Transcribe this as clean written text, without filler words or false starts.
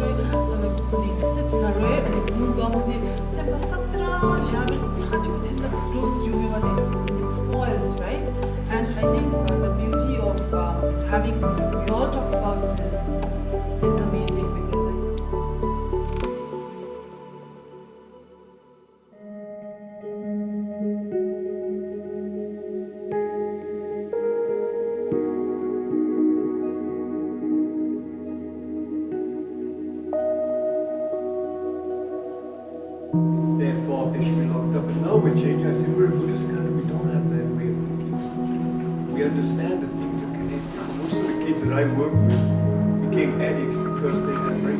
아니 씁사로에 아니 문가운데 샘바 싹트라 야민 사지고 된다 로스 유명하네 it spoils right and I think the beauty of having we all talk about this is amazing because Therefore, they should be locked up. And now we're changing. I said, we're a Buddhist country. We don't have that way of thinking. We understand that things are connected. Most of the kids that I work with became addicts because they had very